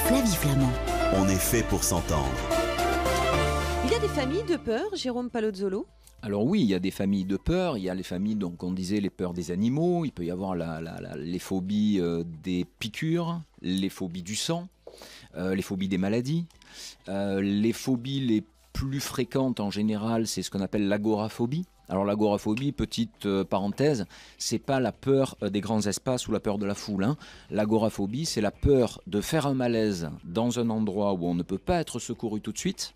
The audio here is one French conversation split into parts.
Flavie Flamand. On est fait pour s'entendre. Il y a des familles de peur, Jérôme Palozzolo? Alors oui, il y a des familles de peur. Il y a les familles, donc on disait, les peurs des animaux. Il peut y avoir les phobies des piqûres, les phobies du sang, les phobies des maladies. Les phobies les plus fréquentes en général, c'est ce qu'on appelle l'agoraphobie. Alors l'agoraphobie, petite parenthèse, c'est pas la peur des grands espaces ou la peur de la foule. L'agoraphobie, c'est la peur de faire un malaise dans un endroit où on ne peut pas être secouru tout de suite,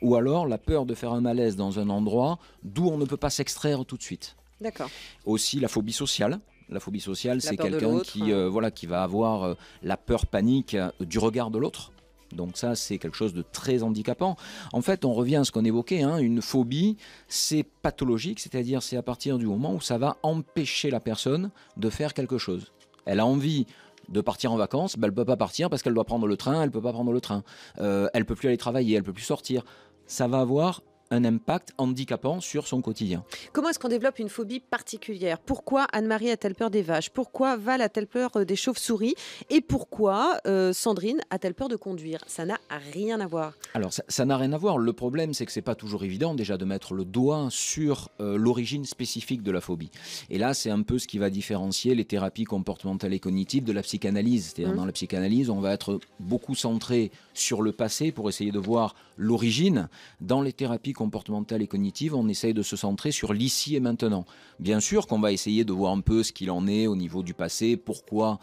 ou alors la peur de faire un malaise dans un endroit d'où on ne peut pas s'extraire tout de suite. D'accord. Aussi la phobie sociale. La phobie sociale, c'est peur de quelqu'un l'autre, qui va avoir la peur panique du regard de l'autre. Donc ça, c'est quelque chose de très handicapant. En fait, on revient à ce qu'on évoquait, une phobie, c'est pathologique, c'est-à-dire c'est à partir du moment où ça va empêcher la personne de faire quelque chose. Elle a envie de partir en vacances, elle ne peut pas partir parce qu'elle doit prendre le train, elle ne peut pas prendre le train. Elle ne peut plus aller travailler, elle ne peut plus sortir. Ça va avoir un impact handicapant sur son quotidien. Comment est-ce qu'on développe une phobie particulière? Pourquoi Anne-Marie a-t-elle peur des vaches? Pourquoi Val a-t-elle peur des chauves-souris? Et pourquoi Sandrine a-t-elle peur de conduire? Ça n'a rien à voir. Alors ça n'a rien à voir. Le problème, c'est que c'est pas toujours évident déjà de mettre le doigt sur l'origine spécifique de la phobie. Et là, c'est un peu ce qui va différencier les thérapies comportementales et cognitives de la psychanalyse. C'est-à-dire dans la psychanalyse, on va être beaucoup centré sur le passé pour essayer de voir l'origine. Dans les thérapies comportementales et cognitives, on essaye de se centrer sur l'ici et maintenant. Bien sûr qu'on va essayer de voir un peu ce qu'il en est au niveau du passé, pourquoi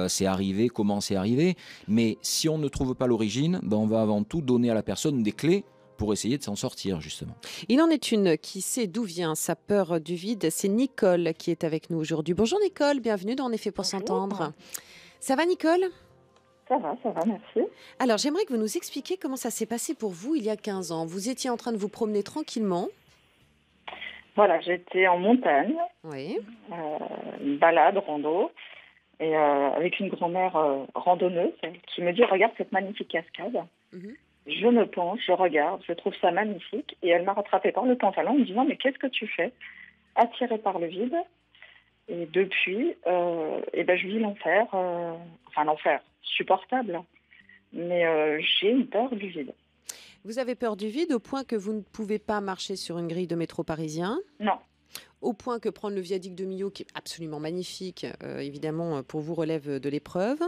c'est arrivé, comment c'est arrivé, mais si on ne trouve pas l'origine, on va avant tout donner à la personne des clés pour essayer de s'en sortir, justement. Il en est une qui sait d'où vient sa peur du vide, c'est Nicole qui est avec nous aujourd'hui. Bonjour Nicole, bienvenue dans On est fait pour s'entendre. Ça va Nicole ? Ça va, merci. Alors, j'aimerais que vous nous expliquiez comment ça s'est passé pour vous il y a 15 ans. Vous étiez en train de vous promener tranquillement. Voilà, j'étais en montagne, Oui. une balade, rando, et avec une grand-mère randonneuse qui me dit « Regarde cette magnifique cascade ». Je me penche, je regarde, je trouve ça magnifique, et elle m'a rattrapé par le pantalon en me disant « Mais qu'est-ce que tu fais ?» Attirée par le vide. Et depuis, je vis l'enfer, l'enfer, supportable, mais j'ai une peur du vide. Vous avez peur du vide au point que vous ne pouvez pas marcher sur une grille de métro parisien? Non. Au point que prendre le viaduc de Millau, qui est absolument magnifique, évidemment, pour vous relève de l'épreuve?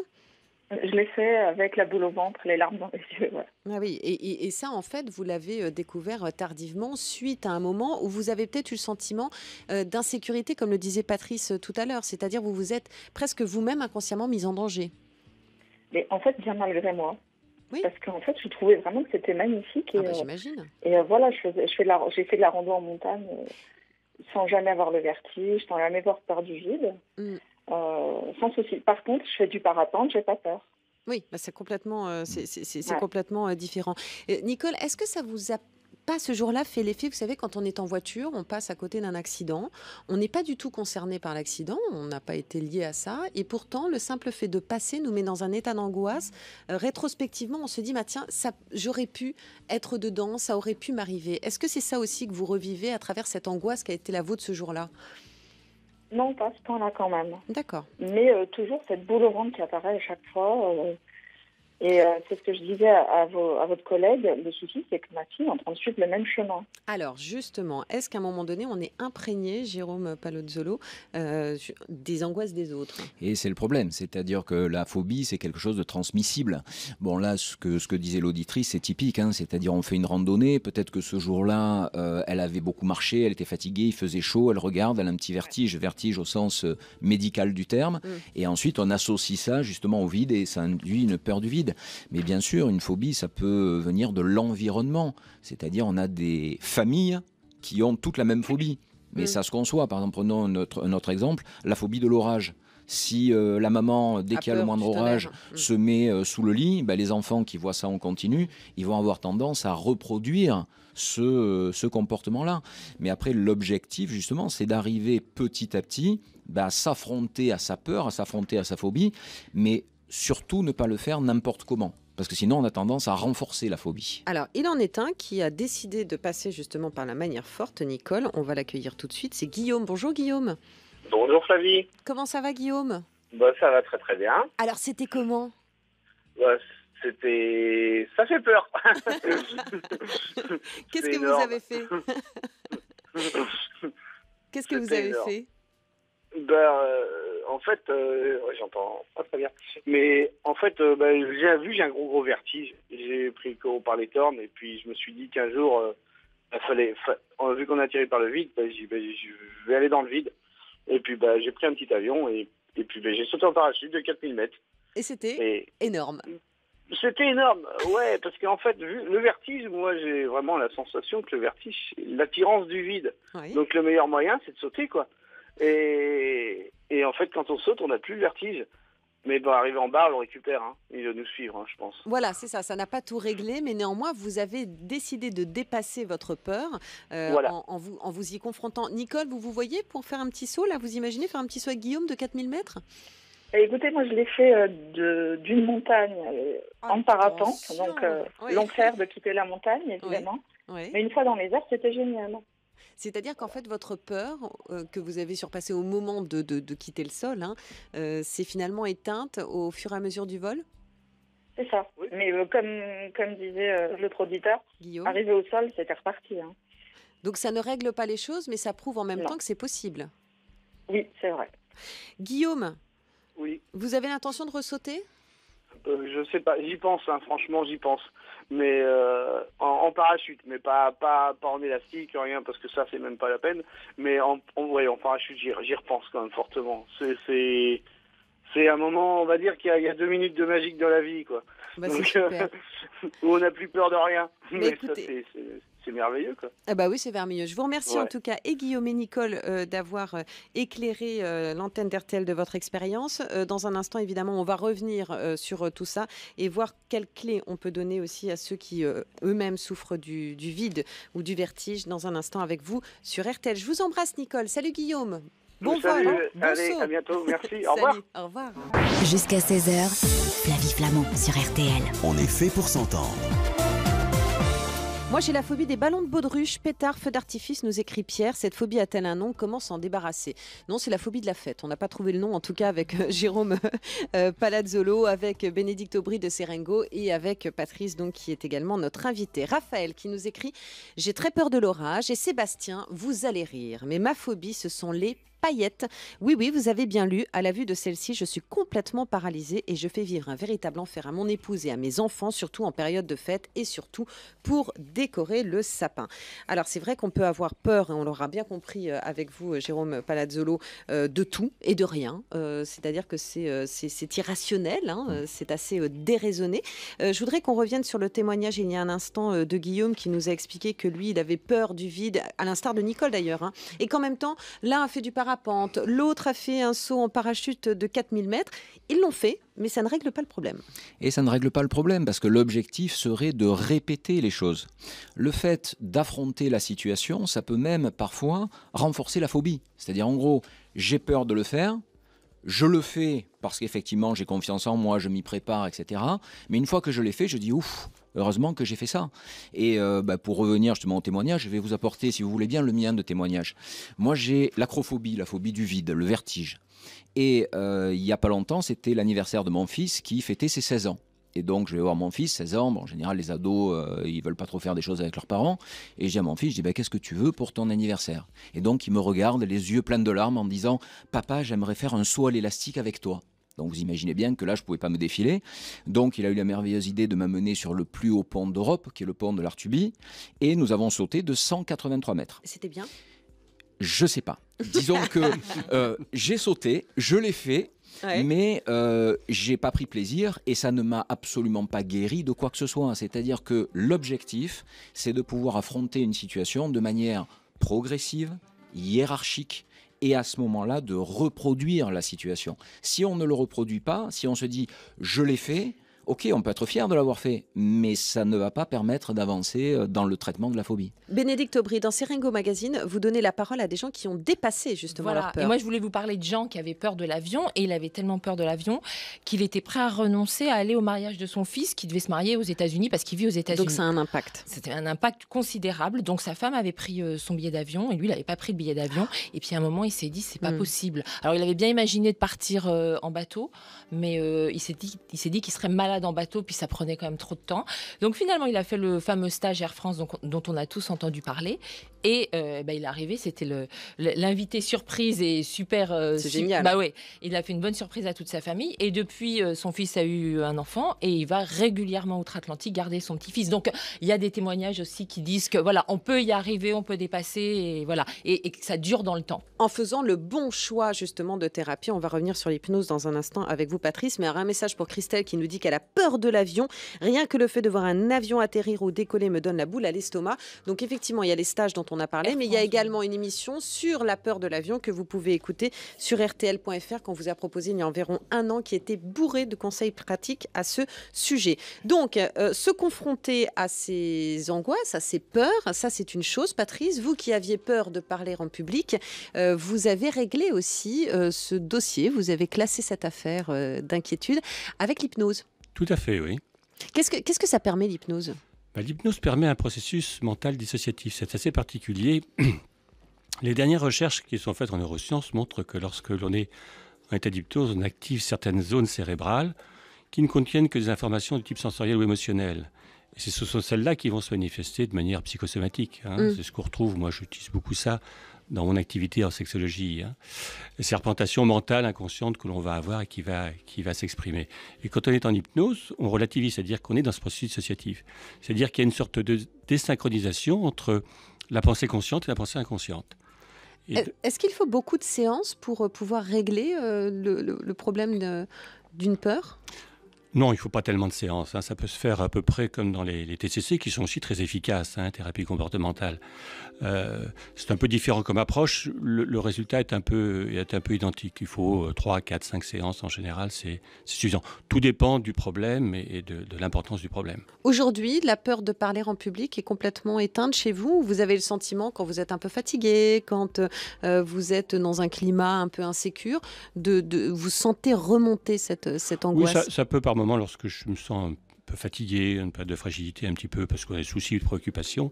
Je l'ai fait avec la boule au ventre, les larmes dans les yeux. Ouais. Ah oui, et ça, en fait, vous l'avez découvert tardivement, suite à un moment où vous avez peut-être eu le sentiment d'insécurité, comme le disait Patrice tout à l'heure. C'est-à-dire vous vous êtes presque vous-même inconsciemment mise en danger. Mais en fait, bien malgré moi. Oui. Parce qu'en fait, je trouvais vraiment que c'était magnifique. Et, j'imagine. Et voilà, j'ai fait de la rando en montagne sans jamais avoir le vertige, sans jamais avoir peur du vide. Sans souci. Par contre, je fais du parapente, j'ai pas peur. Oui, c'est complètement, complètement différent. Nicole, est-ce que ça vous a pas ce jour-là fait l'effet, vous savez, quand on est en voiture, on passe à côté d'un accident, on n'est pas du tout concerné par l'accident, on n'a pas été lié à ça, et pourtant le simple fait de passer nous met dans un état d'angoisse. Rétrospectivement, on se dit, tiens, j'aurais pu être dedans, ça aurait pu m'arriver. Est-ce que c'est ça aussi que vous revivez à travers cette angoisse qui a été la vôtre ce jour-là? Non, pas à ce point-là quand même. D'accord. Mais toujours cette boule au ventre qui apparaît à chaque fois. Et c'est ce que je disais à votre collègue. Le souci, c'est que ma fille est en train de suivre le même chemin. Alors, justement, est-ce qu'à un moment donné, on est imprégné, Jérôme Palozzolo, des angoisses des autres? Et c'est le problème, c'est-à-dire que la phobie, c'est quelque chose de transmissible. Bon, là, ce que disait l'auditrice, c'est typique, c'est-à-dire on fait une randonnée, peut-être que ce jour-là, elle avait beaucoup marché, elle était fatiguée, il faisait chaud, elle regarde, elle a un petit vertige au sens médical du terme, et ensuite on associe ça justement au vide, et ça induit une peur du vide. Mais bien sûr, une phobie, ça peut venir de l'environnement. C'est-à-dire, on a des familles qui ont toutes la même phobie. Mais ça se conçoit. Par exemple, prenons notre exemple, la phobie de l'orage. Si la maman, dès qu'il y a le moindre orage, se met sous le lit, les enfants qui voient ça en continu, ils vont avoir tendance à reproduire ce comportement-là. Mais après, l'objectif, justement, c'est d'arriver petit à petit à s'affronter à sa peur, à s'affronter à sa phobie, mais surtout ne pas le faire n'importe comment. Parce que sinon, on a tendance à renforcer la phobie. Alors, il en est un qui a décidé de passer justement par la manière forte, Nicole. On va l'accueillir tout de suite. C'est Guillaume. Bonjour Guillaume. Bonjour Flavie. Comment ça va Guillaume? Ça va très très bien. Alors, c'était comment? Ouais, ça fait peur. Qu'est-ce que vous avez fait? Qu'est-ce que vous avez fait? En fait, ouais, j'entends pas très bien. Mais en fait, j'ai un gros vertige. J'ai pris le taureau par les cornes et puis je me suis dit qu'un jour, vu qu'on est attiré par le vide, je vais aller dans le vide. Et puis j'ai pris un petit avion et puis j'ai sauté en parachute de 4000 mètres. Et c'était énorme. C'était énorme, ouais, parce qu'en fait, vu le vertige, moi j'ai vraiment la sensation que le vertige, c'est l'attirance du vide. Oui. Donc le meilleur moyen, c'est de sauter, quoi. Et en fait, quand on saute, on n'a plus le vertige. Mais arrivé en bas, on le récupère. Hein. Il va nous suivre, hein, je pense. Voilà, c'est ça. Ça n'a pas tout réglé, mais néanmoins, vous avez décidé de dépasser votre peur en vous y confrontant. Nicole, vous voyez pour faire un petit saut, là, vous imaginez faire un petit saut avec Guillaume de 4000 mètres? Écoutez, moi je l'ai fait d'une montagne en parapente, donc l'enfer de quitter la montagne, évidemment. Oui. Mais une fois dans les airs, c'était génial. C'est-à-dire qu'en fait, votre peur que vous avez surpassée au moment de quitter le sol, s'est finalement éteinte au fur et à mesure du vol? C'est ça. Oui. Mais comme disait l'autre auditeur, Guillaume, arrivé au sol, c'était reparti. Hein. Donc ça ne règle pas les choses, mais ça prouve en même temps que c'est possible. Oui, c'est vrai. Guillaume, oui. Vous avez l'intention de ressauter? Je sais pas, j'y pense, hein, franchement j'y pense. Mais en parachute, mais pas en élastique, rien, parce que ça c'est même pas la peine. Mais en parachute, j'y repense quand même fortement. C'est un moment, on va dire qu'il y a 2 minutes de magique dans la vie, quoi. Donc, super. Où on n'a plus peur de rien. Mais écoutez, ça c'est merveilleux, quoi. Ah bah oui, c'est merveilleux. Je vous remercie en tout cas, et Guillaume et Nicole, d'avoir éclairé l'antenne d'RTL de votre expérience. Dans un instant, évidemment, on va revenir sur tout ça et voir quelles clés on peut donner aussi à ceux qui eux-mêmes souffrent du vide ou du vertige. Dans un instant avec vous sur RTL. Je vous embrasse, Nicole. Salut Guillaume. Bon vol. Bon allez, saut. à bientôt. Merci. Au revoir. Au revoir. Jusqu'à 16h, Flavie Flamand sur RTL. On est fait pour s'entendre. Moi, j'ai la phobie des ballons de baudruche, pétards, feux d'artifice, nous écrit Pierre. Cette phobie a-t-elle un nom? Comment s'en débarrasser? Non, c'est la phobie de la fête. On n'a pas trouvé le nom, en tout cas, avec Jérôme Palazzolo, avec Bénédicte Aubry de Serengo et avec Patrice, donc, qui est également notre invité. Raphaël qui nous écrit « J'ai très peur de l'orage » et Sébastien, vous allez rire. Mais ma phobie, ce sont les paillettes. Oui, vous avez bien lu. À la vue de celle-ci, je suis complètement paralysée et je fais vivre un véritable enfer à mon épouse et à mes enfants, surtout en période de fête et surtout pour décorer le sapin. Alors, c'est vrai qu'on peut avoir peur, et on l'aura bien compris avec vous, Jérôme Palazzolo, de tout et de rien. C'est-à-dire que c'est irrationnel, hein, c'est assez déraisonné. Je voudrais qu'on revienne sur le témoignage il y a un instant de Guillaume qui nous a expliqué que lui, il avait peur du vide, à l'instar de Nicole d'ailleurs, hein, et qu'en même temps, l'un a fait du parapente, l'autre a fait un saut en parachute de 4000 mètres. Ils l'ont fait, mais ça ne règle pas le problème. Et ça ne règle pas le problème, parce que l'objectif serait de répéter les choses. Le fait d'affronter la situation, ça peut même parfois renforcer la phobie. C'est-à-dire, en gros, j'ai peur de le faire, je le fais parce qu'effectivement j'ai confiance en moi, je m'y prépare, etc. Mais une fois que je l'ai fait, je dis ouf, heureusement que j'ai fait ça. Et pour revenir justement au témoignage, je vais vous apporter, si vous voulez bien, le mien de témoignage. Moi j'ai l'acrophobie, la phobie du vide, le vertige. Et il n'y a pas longtemps, c'était l'anniversaire de mon fils qui fêtait ses 16 ans. Et donc, je vais voir mon fils, 16 ans. Bon, en général, les ados, ils veulent pas trop faire des choses avec leurs parents. Et je dis à mon fils, je dis, qu'est-ce que tu veux pour ton anniversaire? Et donc, il me regarde, les yeux pleins de larmes, en me disant, papa, j'aimerais faire un saut à l'élastique avec toi. Donc, vous imaginez bien que là, je pouvais pas me défiler. Donc, il a eu la merveilleuse idée de m'amener sur le plus haut pont d'Europe, qui est le pont de l'Artubie. Et nous avons sauté de 183 mètres. C'était bien? Je sais pas. Disons que j'ai sauté, je l'ai fait. Ouais. Mais j'ai pas pris plaisir et ça ne m'a absolument pas guéri de quoi que ce soit. C'est-à-dire que l'objectif, c'est de pouvoir affronter une situation de manière progressive, hiérarchique, et à ce moment-là, de reproduire la situation. Si on ne le reproduit pas, si on se dit « je l'ai fait », ok, on peut être fier de l'avoir fait, mais ça ne va pas permettre d'avancer dans le traitement de la phobie. Bénédicte Aubry, dans Serengo Magazine, vous donnez la parole à des gens qui ont dépassé justement leur peur. Et moi, je voulais vous parler de Jean qui avait peur de l'avion, et il avait tellement peur de l'avion qu'il était prêt à renoncer à aller au mariage de son fils qui devait se marier aux États-Unis parce qu'il vit aux États-Unis. Donc ça a un impact. C'était un impact considérable. Donc sa femme avait pris son billet d'avion et lui, il n'avait pas pris le billet d'avion. Et puis à un moment, il s'est dit, c'est pas possible. Alors il avait bien imaginé de partir en bateau, mais il s'est dit qu'il serait malade balade en bateau, puis ça prenait quand même trop de temps. Donc finalement, il a fait le fameux stage Air France dont on a tous entendu parler. Et il est arrivé, c'était l'invité surprise et super... C'est génial. Bah ouais, il a fait une bonne surprise à toute sa famille. Et depuis, son fils a eu un enfant et il va régulièrement outre-Atlantique garder son petit-fils. Donc il y a des témoignages aussi qui disent que voilà, on peut y arriver, on peut dépasser, et voilà, et que ça dure dans le temps. En faisant le bon choix justement de thérapie, on va revenir sur l'hypnose dans un instant avec vous, Patrice. Mais un message pour Christelle qui nous dit qu'elle a peur de l'avion. Rien que le fait de voir un avion atterrir ou décoller me donne la boule à l'estomac. Donc effectivement, il y a les stages dont on a parlé, mais il y a également une émission sur la peur de l'avion que vous pouvez écouter sur rtl.fr qu'on vous a proposé il y a environ un an, qui était bourré de conseils pratiques à ce sujet. Donc, se confronter à ces angoisses, à ces peurs, ça c'est une chose. Patrice, vous qui aviez peur de parler en public, vous avez réglé aussi ce dossier, vous avez classé cette affaire d'inquiétude avec l'hypnose. Tout à fait, oui. Qu'est-ce que ça permet, l'hypnose ? L'hypnose permet un processus mental dissociatif. C'est assez particulier. Les dernières recherches qui sont faites en neurosciences montrent que lorsque l'on est en état d'hypnose, on active certaines zones cérébrales qui ne contiennent que des informations de type sensoriel ou émotionnel. Et ce sont celles-là qui vont se manifester de manière psychosomatique. C'est ce qu'on retrouve, moi j'utilise beaucoup ça dans mon activité en sexologie. Ces représentations mentales, inconscientes que l'on va avoir et qui va s'exprimer. Et quand on est en hypnose, on relativise, c'est-à-dire qu'on est dans ce processus dissociatif. C'est-à-dire qu'il y a une sorte de désynchronisation entre la pensée consciente et la pensée inconsciente. Est-ce qu'il faut beaucoup de séances pour pouvoir régler le problème d'une peur ? Non, il ne faut pas tellement de séances. Ça peut se faire à peu près comme dans les TCC, qui sont aussi très efficaces, thérapie comportementale. C'est un peu différent comme approche. Le résultat est un peu identique. Il faut 3, 4, 5 séances en général, c'est suffisant. Tout dépend du problème et de l'importance du problème. Aujourd'hui, la peur de parler en public est complètement éteinte chez vous ? Vous avez le sentiment, quand vous êtes un peu fatigué, quand vous êtes dans un climat un peu insécure, vous sentez remonter cette angoisse ? Oui, ça peut par moment, lorsque je me sens un peu fatigué, une période de fragilité un petit peu, parce qu'on a des soucis, de préoccupations,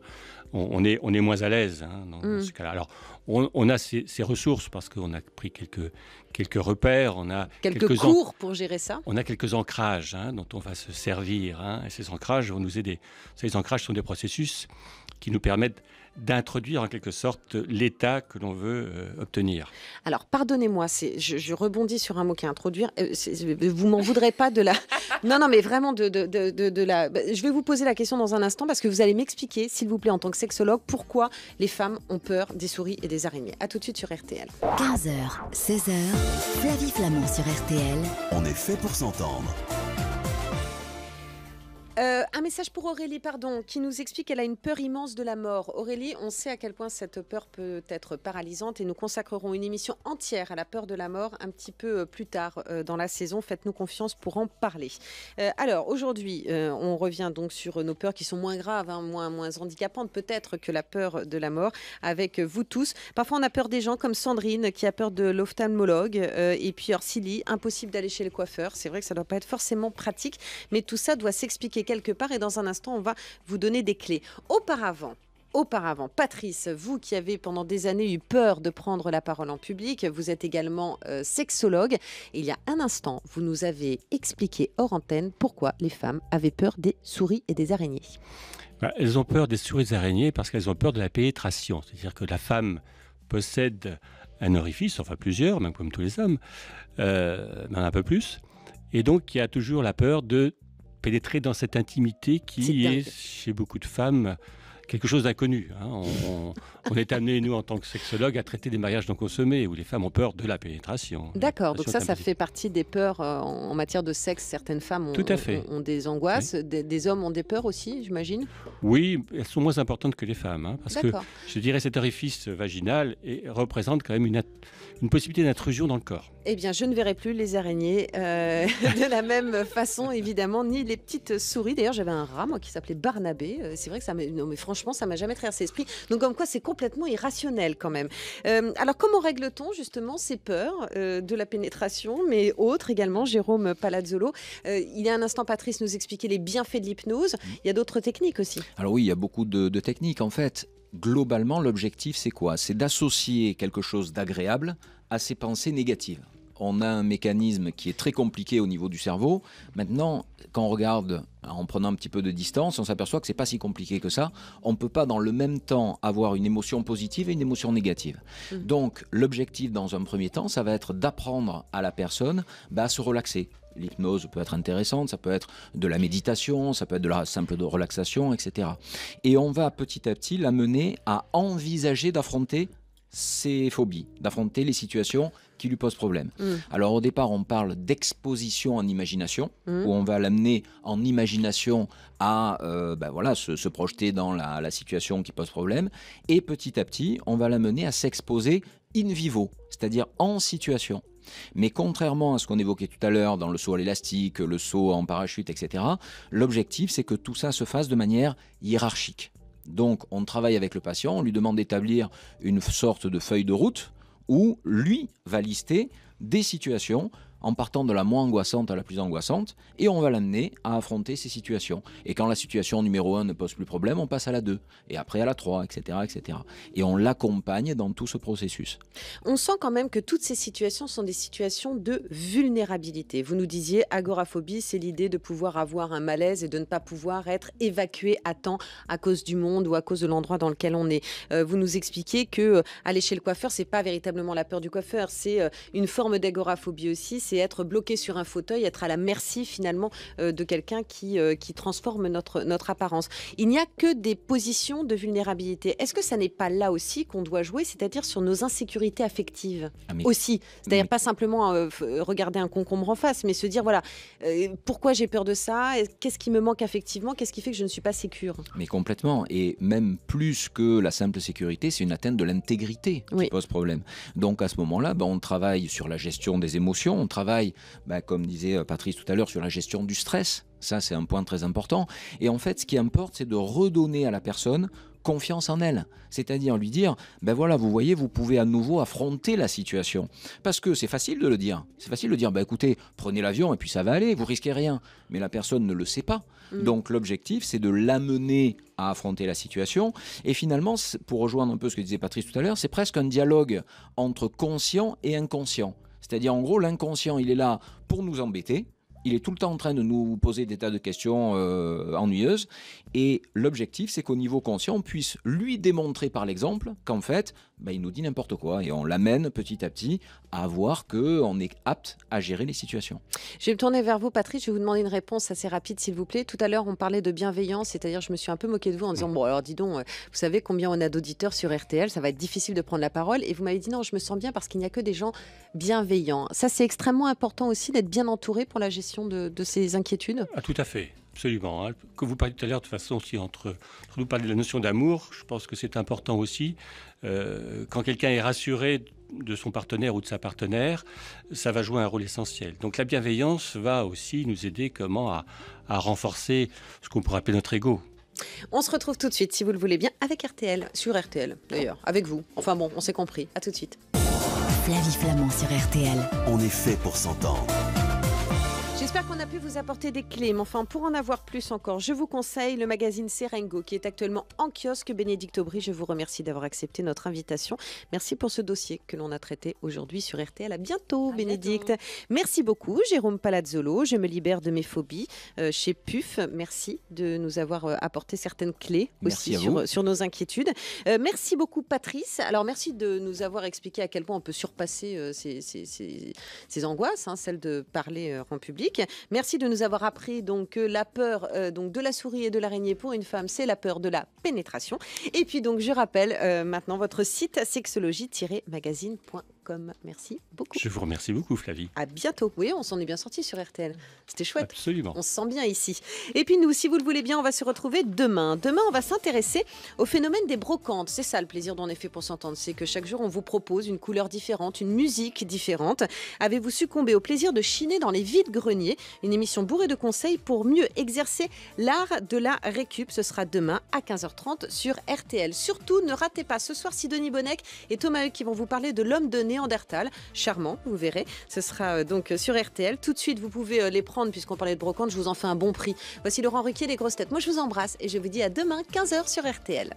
on est moins à l'aise dans ce cas-là. Alors, on a ces ressources parce qu'on a pris quelques repères, on a quelques cours pour gérer ça. On a quelques ancrages dont on va se servir. Et ces ancrages vont nous aider. Ces ancrages sont des processus qui nous permettent d'introduire en quelque sorte l'état que l'on veut obtenir. Alors, pardonnez-moi, je rebondis sur un mot qui est introduire. Vous m'en voudrez pas de la... Non, mais vraiment de la... Je vais vous poser la question dans un instant parce que vous allez m'expliquer, s'il vous plaît, en tant que sexologue, pourquoi les femmes ont peur des souris et des araignées. À tout de suite sur RTL. 15h, 16h, Flavie Flamand sur RTL. On est fait pour s'entendre. Un message pour Aurélie, qui nous explique qu'elle a une peur immense de la mort. Aurélie, on sait à quel point cette peur peut être paralysante et nous consacrerons une émission entière à la peur de la mort un petit peu plus tard dans la saison. Faites-nous confiance pour en parler. Alors aujourd'hui, on revient donc sur nos peurs qui sont moins graves, moins handicapantes peut-être que la peur de la mort avec vous tous. Parfois on a peur des gens comme Sandrine qui a peur de l'ophtalmologue et puis Orsili, impossible d'aller chez le coiffeur. C'est vrai que ça ne doit pas être forcément pratique, mais tout ça doit s'expliquer quelque part et dans un instant, on va vous donner des clés. Auparavant, Patrice, vous qui avez pendant des années eu peur de prendre la parole en public, vous êtes également sexologue. Et il y a un instant, vous nous avez expliqué hors antenne pourquoi les femmes avaient peur des souris et des araignées. Elles ont peur des souris et des araignées parce qu'elles ont peur de la pénétration. C'est-à-dire que la femme possède un orifice, enfin plusieurs, même comme tous les hommes, mais un peu plus. Et donc, il y a toujours la peur de pénétrer dans cette intimité qui est chez beaucoup de femmes quelque chose d'inconnu. On est amené, nous, en tant que sexologue, à traiter des mariages non consommés où les femmes ont peur de la pénétration. D'accord, donc ça fait partie des peurs en matière de sexe. Certaines femmes ont des angoisses, oui. Des hommes ont des peurs aussi, j'imagine ? Oui, elles sont moins importantes que les femmes, parce que je dirais cet orifice vaginal représente quand même une possibilité d'intrusion dans le corps. Eh bien, je ne verrai plus les araignées de la même façon, évidemment, ni les petites souris. D'ailleurs, j'avais un rat, moi, qui s'appelait Barnabé. C'est vrai que franchement, ça m'a jamais traversé l'esprit. Donc, comme quoi, c'est complètement irrationnel quand même. Alors, comment règle-t-on justement ces peurs de la pénétration, mais autres également, Jérôme Palazzolo. Il y a un instant, Patrice nous expliquait les bienfaits de l'hypnose. Il y a d'autres techniques aussi. Alors oui, il y a beaucoup de techniques. En fait, globalement, l'objectif, c'est quoi ? C'est d'associer quelque chose d'agréable à ses pensées négatives. on a un mécanisme qui est très compliqué au niveau du cerveau. Maintenant, quand on regarde en prenant un petit peu de distance, on s'aperçoit que c'est pas si compliqué que ça. On ne peut pas dans le même temps avoir une émotion positive et une émotion négative. Donc l'objectif dans un premier temps, ça va être d'apprendre à la personne à se relaxer. L'hypnose peut être intéressante, ça peut être de la méditation, ça peut être de la simple de relaxation, etc. Et on va petit à petit l'amener à envisager d'affronter ses phobies, d'affronter les situations qui lui posent problème. Alors au départ, on parle d'exposition en imagination, où on va l'amener en imagination à se projeter dans la situation qui pose problème. Et petit à petit, on va l'amener à s'exposer in vivo, c'est-à-dire en situation. Mais contrairement à ce qu'on évoquait tout à l'heure dans le saut à l'élastique, le saut en parachute, etc., l'objectif, c'est que tout ça se fasse de manière hiérarchique. Donc, on travaille avec le patient, on lui demande d'établir une sorte de feuille de route où lui va lister des situations en partant de la moins angoissante à la plus angoissante, et on va l'amener à affronter ces situations. Et quand la situation numéro 1 ne pose plus problème, on passe à la 2, et après à la 3, etc. etc. Et on l'accompagne dans tout ce processus. On sent quand même que toutes ces situations sont des situations de vulnérabilité. Vous nous disiez, agoraphobie, c'est l'idée de pouvoir avoir un malaise et de ne pas pouvoir être évacué à temps à cause du monde ou à cause de l'endroit dans lequel on est. Vous nous expliquez que aller chez le coiffeur, c'est pas véritablement la peur du coiffeur, c'est une forme d'agoraphobie aussi, c'est être bloqué sur un fauteuil, être à la merci finalement de quelqu'un qui transforme notre apparence. Il n'y a que des positions de vulnérabilité. Est-ce que ça n'est pas là aussi qu'on doit jouer, c'est-à-dire sur nos insécurités affectives aussi? C'est-à-dire pas simplement regarder un concombre en face, mais se dire voilà, pourquoi j'ai peur de ça? Qu'est-ce qui me manque affectivement? Qu'est-ce qui fait que je ne suis pas sécure? Mais complètement. Et même plus que la simple sécurité, c'est une atteinte de l'intégrité qui pose problème. Donc à ce moment-là, on travaille sur la gestion des émotions, on travaille, comme disait Patrice tout à l'heure, sur la gestion du stress. Ça, c'est un point très important. Et en fait, ce qui importe, c'est de redonner à la personne confiance en elle. C'est-à-dire lui dire, voilà, vous voyez, vous pouvez à nouveau affronter la situation. Parce que c'est facile de le dire. C'est facile de dire, écoutez, prenez l'avion et puis ça va aller, vous risquez rien. Mais la personne ne le sait pas. Donc l'objectif, c'est de l'amener à affronter la situation. Et finalement, pour rejoindre un peu ce que disait Patrice tout à l'heure, c'est presque un dialogue entre conscient et inconscient. C'est-à-dire, en gros, l'inconscient, il est là pour nous embêter. Il est tout le temps en train de nous poser des tas de questions ennuyeuses. Et l'objectif, c'est qu'au niveau conscient, on puisse lui démontrer par l'exemple qu'en fait, il nous dit n'importe quoi. Et on l'amène petit à petit à voir qu'on est apte à gérer les situations. Je vais me tourner vers vous, Patrice. Je vais vous demander une réponse assez rapide, s'il vous plaît. Tout à l'heure, on parlait de bienveillance. C'est-à-dire, je me suis un peu moquée de vous en disant, bon, alors dis donc, vous savez combien on a d'auditeurs sur RTL, ça va être difficile de prendre la parole. Et vous m'avez dit, non, je me sens bien parce qu'il n'y a que des gens bienveillants. Ça, c'est extrêmement important aussi d'être bien entouré pour la gestion de ces inquiétudes. Tout à fait, absolument. Que vous parliez tout à l'heure, de toute façon, aussi entre nous parler de la notion d'amour, je pense que c'est important aussi. Quand quelqu'un est rassuré de son partenaire ou de sa partenaire, ça va jouer un rôle essentiel. Donc la bienveillance va aussi nous aider à renforcer ce qu'on pourrait appeler notre ego. On se retrouve tout de suite, si vous le voulez bien, avec RTL, sur RTL d'ailleurs, avec vous. Enfin bon, on s'est compris. À tout de suite. Flavie Flamand sur RTL. On est fait pour s'entendre. J'espère qu'on a pu vous apporter des clés, mais enfin, pour en avoir plus encore, je vous conseille le magazine Serengo qui est actuellement en kiosque. Bénédicte Aubry, je vous remercie d'avoir accepté notre invitation. Merci pour ce dossier que l'on a traité aujourd'hui sur RTL. À bientôt, Bénédicte. Merci beaucoup, Jérôme Palazzolo. Je me libère de mes phobies chez PUF. Merci de nous avoir apporté certaines clés aussi sur nos inquiétudes. Merci beaucoup, Patrice. Alors, merci de nous avoir expliqué à quel point on peut surpasser ces angoisses, celle de parler en public. Merci de nous avoir appris donc que la peur de la souris et de l'araignée pour une femme, c'est la peur de la pénétration. Et puis donc je rappelle maintenant votre site sexologie-magazine.com. Merci beaucoup. Je vous remercie beaucoup, Flavie. À bientôt. Oui, on s'en est bien sorti sur RTL. C'était chouette. Absolument. On se sent bien ici. Et puis nous, si vous le voulez bien, on va se retrouver demain. Demain, on va s'intéresser au phénomène des brocantes. C'est ça le plaisir d'En effet pour s'entendre. C'est que chaque jour, on vous propose une couleur différente, une musique différente. Avez-vous succombé au plaisir de chiner dans les vides-greniers? Une émission bourrée de conseils pour mieux exercer l'art de la récup. Ce sera demain à 15h30 sur RTL. Surtout, ne ratez pas ce soir Sidonie Bonnec et Thomas Huck qui vont vous parler de l'homme de Néandertal. Charmant, vous verrez. Ce sera donc sur RTL. Tout de suite, vous pouvez les prendre puisqu'on parlait de brocante. Je vous en fais un bon prix. Voici Laurent Ruquier, les grosses têtes. Moi, je vous embrasse et je vous dis à demain, 15h sur RTL.